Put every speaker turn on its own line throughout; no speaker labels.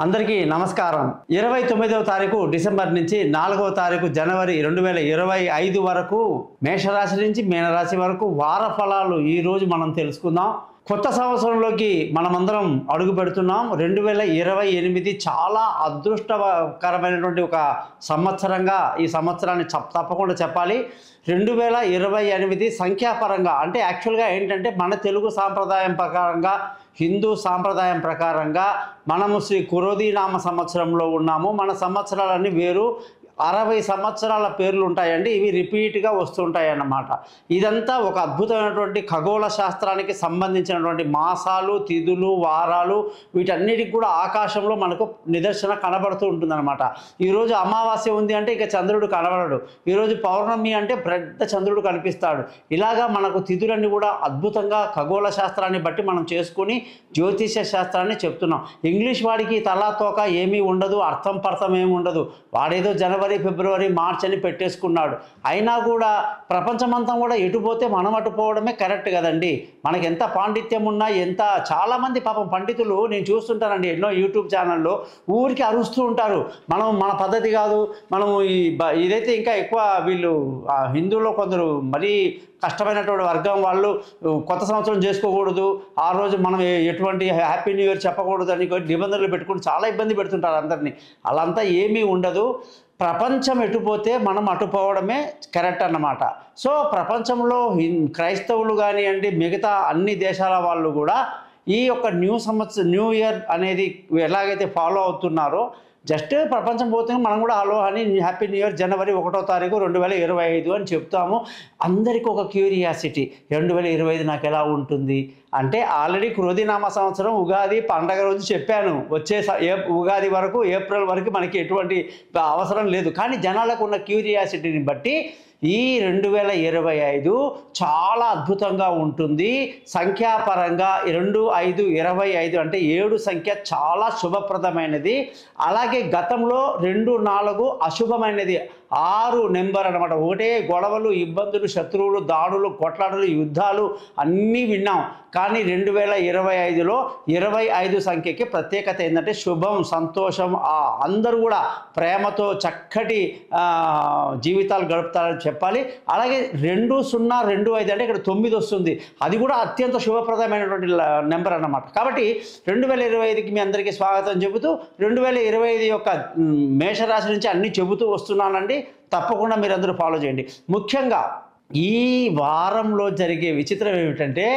అందరికీ నమస్కారం. 29వ తారీఖు డిసెంబర్ నుంచి 4వ తారీఖు జనవరి 2025 వరకు మేషరాశి నుంచి మీనరాశి వరకు వార ఫలాలు ఈరోజు మనం తెలుసుకుందాం. కొత్త సంవత్సరంలోకి మనమందరం అడుగు పెడుతున్నాం. 2028 చాలా అదృష్టకరమైనటువంటి ఒక సంవత్సరంగా ఈ సంవత్సరాన్ని తప్పకుండా చెప్పాలి. 2028 సంఖ్యాపరంగా అంటే యాక్చువల్గా ఏంటంటే మన తెలుగు సాంప్రదాయం ప్రకారంగా హిందూ సాంప్రదాయం ప్రకారంగా మనము శ్రీ కురోధీనామ సంవత్సరంలో ఉన్నాము. మన సంవత్సరాలన్నీ వేరు. 60 సంవత్సరాల పేర్లు ఉంటాయండి. ఇవి రిపీట్గా వస్తుంటాయి అన్నమాట. ఇదంతా ఒక అద్భుతమైనటువంటి ఖగోళ శాస్త్రానికి సంబంధించినటువంటి మాసాలు, తిథులు, వారాలు వీటన్నిటికి కూడా ఆకాశంలో మనకు నిదర్శన కనబడుతూ ఉంటుందన్నమాట. ఈరోజు అమావాస్య ఉంది అంటే ఇక చంద్రుడు కనబడడు. ఈరోజు పౌర్ణమి అంటే పెద్ద చంద్రుడు కనిపిస్తాడు. ఇలాగా మనకు తిథులన్నీ కూడా అద్భుతంగా ఖగోళ శాస్త్రాన్ని బట్టి మనం చేసుకుని జ్యోతిష శాస్త్రాన్ని చెప్తున్నాం. ఇంగ్లీష్ వాడికి తలా తోక ఏమీ ఉండదు, అర్థం పర్థం ఏమి ఉండదు. వాడేదో జనవరి, ఫిబ్రవరి, మార్చ్ అని పెట్టేసుకున్నాడు. అయినా కూడా ప్రపంచమంతా కూడా ఎటుపోతే మనం అటుపోవడమే కరెక్ట్ కదండి. మనకి ఎంత పాండిత్యం ఉన్నా చాలామంది పాపం పండితులు నేను చూస్తుంటానండి ఎన్నో యూట్యూబ్ ఛానల్లో ఊరికి అరుస్తూ ఉంటారు. మన పద్ధతి కాదు, మనము ఇదైతే ఇంకా ఎక్కువ వీళ్ళు హిందువులో కొందరు మరీ కష్టమైనటువంటి వర్గం వాళ్ళు కొత్త సంవత్సరం చేసుకోకూడదు, ఆ రోజు మనం ఎటువంటి హ్యాపీ న్యూ ఇయర్ చెప్పకూడదు అని నిబంధనలు పెట్టుకుని చాలా ఇబ్బంది పెడుతుంటారు అందరినీ. అలాంతా ఏమీ ఉండదు. ప్రపంచం ఎటుపోతే మనం అటుపోవడమే కరెక్ట్ అన్నమాట. సో ప్రపంచంలో క్రైస్తవులు కానివ్వండి, మిగతా అన్ని దేశాల వాళ్ళు కూడా ఈ యొక్క న్యూ ఇయర్ అనేది ఎలాగైతే ఫాలో అవుతున్నారో జస్ట్ ప్రపంచం పోతే మనం కూడా హలో అని హ్యాపీ న్యూ ఇయర్ జనవరి 1వ తారీఖు 2025 అని చెప్తాము. అందరికీ ఒక క్యూరియాసిటీ, 2025 నాకు ఎలా ఉంటుంది అంటే ఆల్రెడీ క్రోధినామ సంవత్సరం ఉగాది పండగ రోజు చెప్పాను. వచ్చే ఉగాది వరకు ఏప్రిల్ వరకు మనకి ఎటువంటి అవసరం లేదు. కానీ జనాలకు ఉన్న క్యూరియాసిటీని బట్టి ఈ 2025 చాలా అద్భుతంగా ఉంటుంది. సంఖ్యాపరంగా 2525 అంటే 7 సంఖ్య చాలా శుభప్రదమైనది. అలాగే గతంలో 24 అశుభమైనది. 6 నెంబర్ అనమాట. ఒకటే గొడవలు, ఇబ్బందులు, శత్రువులు, దాడులు, కొట్లాటలు, యుద్ధాలు అన్నీ విన్నాం. కానీ 2025లో 25 సంఖ్యకి ప్రత్యేకత ఏంటంటే శుభం, సంతోషం, అందరూ కూడా ప్రేమతో చక్కటి జీవితాలు గడుపుతారని చెప్పాలి. అలాగే 2025 అంటే ఇక్కడ 9 వస్తుంది. అది కూడా అత్యంత శుభప్రదమైనటువంటి నెంబర్ అన్నమాట. కాబట్టి 2025కి మీ అందరికీ స్వాగతం చెబుతూ 2025 యొక్క మేషరాశి నుంచి అన్నీ చెబుతూ వస్తున్నానండి. తప్పకుండా మీరందరూ ఫాలో చేయండి. ముఖ్యంగా ఈ వారంలో జరిగే విచిత్రం ఏమిటంటే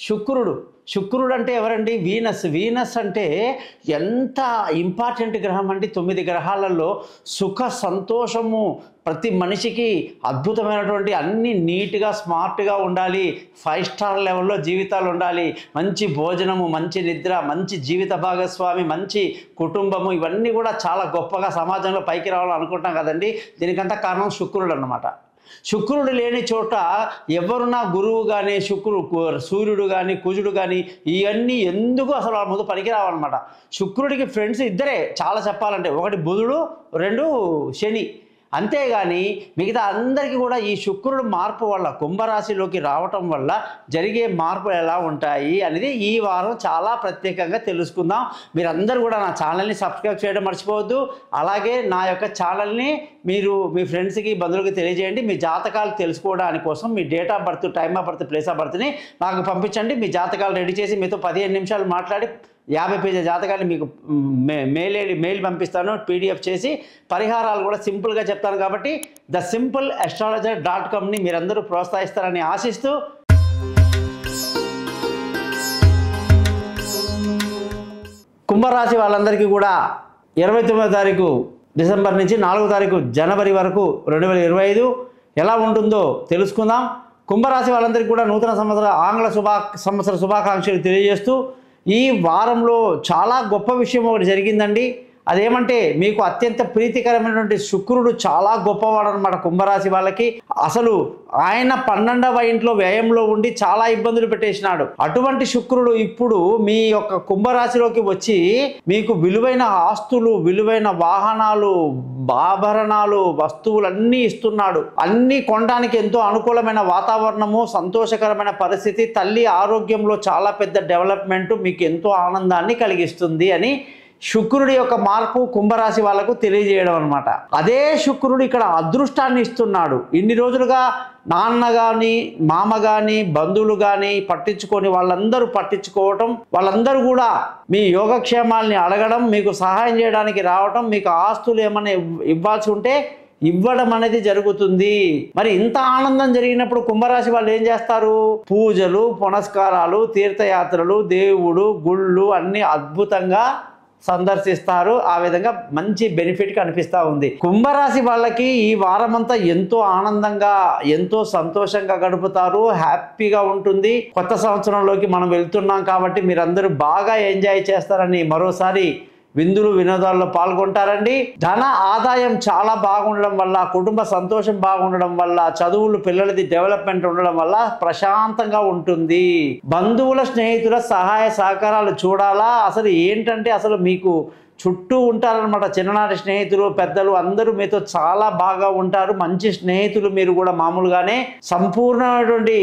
శుక్రుడు అంటే ఎవరండి? వీనస్ అంటే ఎంత ఇంపార్టెంట్ గ్రహం అండి. 9 గ్రహాలలో సుఖ సంతోషము ప్రతి మనిషికి అద్భుతమైనటువంటి అన్నీ నీట్గా స్మార్ట్గా ఉండాలి. 5 స్టార్ లెవెల్లో జీవితాలు ఉండాలి. మంచి భోజనము, మంచి నిద్ర, మంచి జీవిత భాగస్వామి, మంచి కుటుంబము, ఇవన్నీ కూడా చాలా గొప్పగా సమాజంలో పైకి రావాలని అనుకుంటాం కదండి. దీనికంతా కారణం శుక్రుడు అన్నమాట. శుక్రుడు లేని చోట ఎవరున్నా గురువు కానీ, సూర్యుడు కానీ, కుజుడు కానీ ఇవన్నీ ఎందుకు అసలు ముందు పనికిరావన్నమాట. శుక్రుడికి ఫ్రెండ్స్ ఇద్దరే చాలా చెప్పాలంటే, ఒకటి బుధుడు, 2 శని. అంతేగాని మిగతా అందరికీ కూడా ఈ శుక్రుడు మార్పు వల్ల కుంభరాశిలోకి రావటం వల్ల జరిగే మార్పులు ఎలా ఉంటాయి అనేది ఈ వారం చాలా ప్రత్యేకంగా తెలుసుకుందాం. మీరందరూ కూడా నా ఛానల్ని సబ్స్క్రైబ్ చేయడం మర్చిపోవద్దు. అలాగే నా యొక్క ఛానల్ని మీరు మీ ఫ్రెండ్స్కి, బంధువులకి తెలియజేయండి. మీ జాతకాలు తెలుసుకోవడానికి కోసం మీ date of birth, time of birth, place of బర్త్ని నాకు పంపించండి. మీ జాతకాలు రెడీ చేసి మీతో 15 నిమిషాలు మాట్లాడి 50 పేజీల జాతకాన్ని మీకు మెయిల్ పంపిస్తాను, PDF చేసి. పరిహారాలు కూడా సింపుల్గా చెప్తాను. కాబట్టి thesimpleastrologer.comని మీరందరూ ప్రోత్సహిస్తారని ఆశిస్తూ కుంభరాశి వాళ్ళందరికీ కూడా 29వ తారీఖు డిసెంబర్ నుంచి 4వ తారీఖు జనవరి వరకు 2025 ఎలా ఉంటుందో తెలుసుకుందాం. కుంభరాశి వాళ్ళందరికీ కూడా నూతన సంవత్సర ఆంగ్ల సంవత్సర శుభాకాంక్షలు తెలియజేస్తూ ఈ వారంలో చాలా గొప్ప విషయం ఒకటి జరిగిందండి. అదేమంటే మీకు అత్యంత ప్రీతికరమైనటువంటి శుక్రుడు చాలా గొప్పవాడు అనమాట కుంభరాశి వాళ్ళకి. అసలు ఆయన 12వ ఇంట్లో వ్యయంలో ఉండి చాలా ఇబ్బందులు పెట్టేసినాడు. అటువంటి శుక్రుడు ఇప్పుడు మీ యొక్క కుంభరాశిలోకి వచ్చి మీకు విలువైన ఆస్తులు, విలువైన వాహనాలు, ఆభరణాలు, వస్తువులన్నీ ఇస్తున్నాడు. అన్నీ కొనడానికి ఎంతో అనుకూలమైన వాతావరణము, సంతోషకరమైన పరిస్థితి, తల్లి ఆరోగ్యంలో చాలా పెద్ద డెవలప్మెంట్ మీకు ఎంతో ఆనందాన్ని కలిగిస్తుంది అని శుక్రుడి యొక్క మార్పు కుంభరాశి వాళ్ళకు తెలియజేయడం అనమాట. అదే శుక్రుడు ఇక్కడ అదృష్టాన్ని ఇస్తున్నాడు. ఇన్ని రోజులుగా నాన్న కానీ మామ కానీ బంధువులు కానీ పట్టించుకొని వాళ్ళందరూ పట్టించుకోవటం, వాళ్ళందరూ కూడా మీ యోగక్షేమాల్ని అడగడం, మీకు సహాయం చేయడానికి రావటం, మీకు ఆస్తులు ఏమైనా ఇవ్వాల్సి ఉంటే ఇవ్వడం అనేది జరుగుతుంది. మరి ఇంత ఆనందం జరిగినప్పుడు కుంభరాశి వాళ్ళు ఏం చేస్తారు? పూజలు, పునస్కారాలు, తీర్థయాత్రలు, దేవుడు, గుళ్ళు అన్ని అద్భుతంగా సందర్శిస్తారు. ఆ విధంగా మంచి బెనిఫిట్ కనిపిస్తూ ఉంది. కుంభరాశి వాళ్ళకి ఈ వారమంతా ఎంతో ఆనందంగా ఎంతో సంతోషంగా గడుపుతారు. హ్యాపీగా ఉంటుంది. కొత్త సంవత్సరంలోకి మనం వెళ్తున్నాం కాబట్టి మీరందరూ బాగా ఎంజాయ్ చేస్తారని మరోసారి విందులు వినోదాల్లో పాల్గొంటారండి. ధన ఆదాయం చాలా బాగుండడం వల్ల, కుటుంబ సంతోషం బాగుండడం వల్ల, చదువులు పిల్లలది డెవలప్మెంట్ ఉండడం వల్ల ప్రశాంతంగా ఉంటుంది. బంధువుల స్నేహితుల సహాయ సహకారాలు చూడాలా? అసలు ఏంటంటే అసలు మీకు చుట్టూ ఉంటారనమాట. చిన్ననాటి స్నేహితులు, పెద్దలు అందరూ మీతో చాలా బాగా ఉంటారు. మంచి స్నేహితులు మీరు కూడా. మామూలుగానే సంపూర్ణమైనటువంటి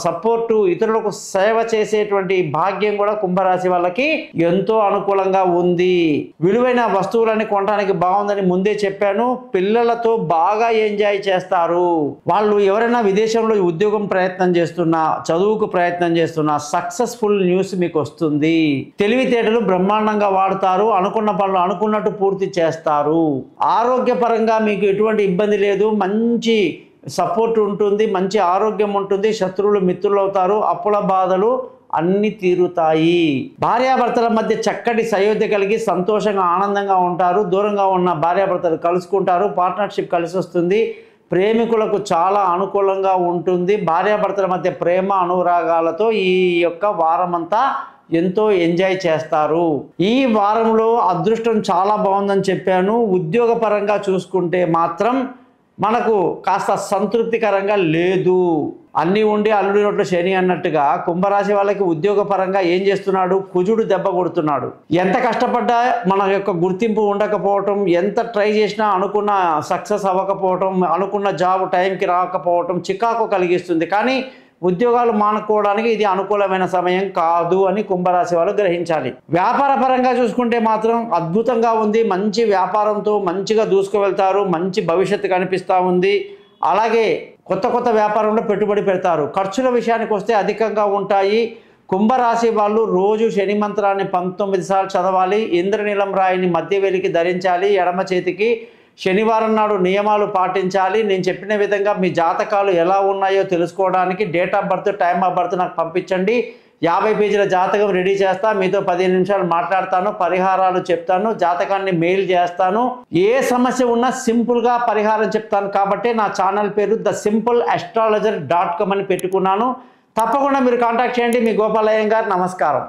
సపోర్టు, ఇతరులకు సేవ చేసేటువంటి భాగ్యం కూడా కుంభరాశి వాళ్ళకి ఎంతో అనుకూలంగా ఉంది. విలువైన వస్తువులని కొనడానికి బాగుందని ముందే చెప్పాను. పిల్లలతో బాగా ఎంజాయ్ చేస్తారు. వాళ్ళు ఎవరైనా విదేశంలో ఉద్యోగం ప్రయత్నం చేస్తున్నా, చదువుకు ప్రయత్నం చేస్తున్నా సక్సెస్ఫుల్ న్యూస్ మీకు వస్తుంది. తెలివితేటలు బ్రహ్మాండంగా వాడుతారు. అనుకున్న పనులు అనుకున్నట్టు పూర్తి చేస్తారు. ఆరోగ్యపరంగా మీకు ఎటువంటి ఇబ్బంది లేదు. మంచి సపోర్ట్ ఉంటుంది, మంచి ఆరోగ్యం ఉంటుంది. శత్రువులు మిత్రులు అవుతారు. అప్పుల బాధలు అన్ని తీరుతాయి. భార్యాభర్తల మధ్య చక్కటి సయోధ్య కలిగి సంతోషంగా ఆనందంగా ఉంటారు. దూరంగా ఉన్న భార్యాభర్తలు కలుసుకుంటారు. పార్ట్నర్షిప్ కలిసి వస్తుంది. ప్రేమికులకు చాలా అనుకూలంగా ఉంటుంది. భార్యాభర్తల మధ్య ప్రేమ అనురాగాలతో ఈ యొక్క వారమంతా ఎంతో ఎంజాయ్ చేస్తారు. ఈ వారంలో అదృష్టం చాలా బాగుందని చెప్పాను. ఉద్యోగపరంగా చూసుకుంటే మాత్రం మనకు కాస్త సంతృప్తికరంగా లేదు. అన్నీ ఉండి అల్లుడినట్లు శని అన్నట్టుగా కుంభరాశి వాళ్ళకి ఉద్యోగపరంగా ఏం చేస్తున్నాడు? కుజుడు దెబ్బ కొడుతున్నాడు. ఎంత కష్టపడ్డా మన యొక్క గుర్తింపు ఉండకపోవటం, ఎంత ట్రై చేసినా అనుకున్న సక్సెస్ అవ్వకపోవటం, అనుకున్న జాబ్ టైంకి రాకపోవటం చికాకు కలిగిస్తుంది. కానీ ఉద్యోగాలు మానుకోవడానికి ఇది అనుకూలమైన సమయం కాదు అని కుంభరాశి వాళ్ళు గ్రహించాలి. వ్యాపార పరంగా చూసుకుంటే మాత్రం అద్భుతంగా ఉంది. మంచి వ్యాపారంతో మంచిగా దూసుకు వెళ్తారు. మంచి భవిష్యత్తు కనిపిస్తూ ఉంది. అలాగే కొత్త కొత్త వ్యాపారంలో పెట్టుబడి పెడతారు. ఖర్చుల విషయానికి వస్తే అధికంగా ఉంటాయి. కుంభరాశి వాళ్ళు రోజు శని మంత్రాన్ని 19 సార్లు చదవాలి. ఇంద్రనీలం రాయిని మధ్య వేలికి ధరించాలి. ఎడమ చేతికి శనివారం నాడు నియమాలు పాటించాలి. నేను చెప్పిన విధంగా మీ జాతకాలు ఎలా ఉన్నాయో తెలుసుకోవడానికి date of birth, time of birth నాకు పంపించండి. 50 పేజీల జాతకం రెడీ చేస్తా. మీతో 15 నిమిషాలు మాట్లాడతాను. పరిహారాలు చెప్తాను. జాతకాన్ని మెయిల్ చేస్తాను. ఏ సమస్య ఉన్నా సింపుల్గా పరిహారం చెప్తాను. కాబట్టి నా ఛానల్ పేరు thesimpleastrologer.com అని పెట్టుకున్నాను. తప్పకుండా మీరు కాంటాక్ట్ చేయండి. మీ గోపాలయ్య గారు. నమస్కారం.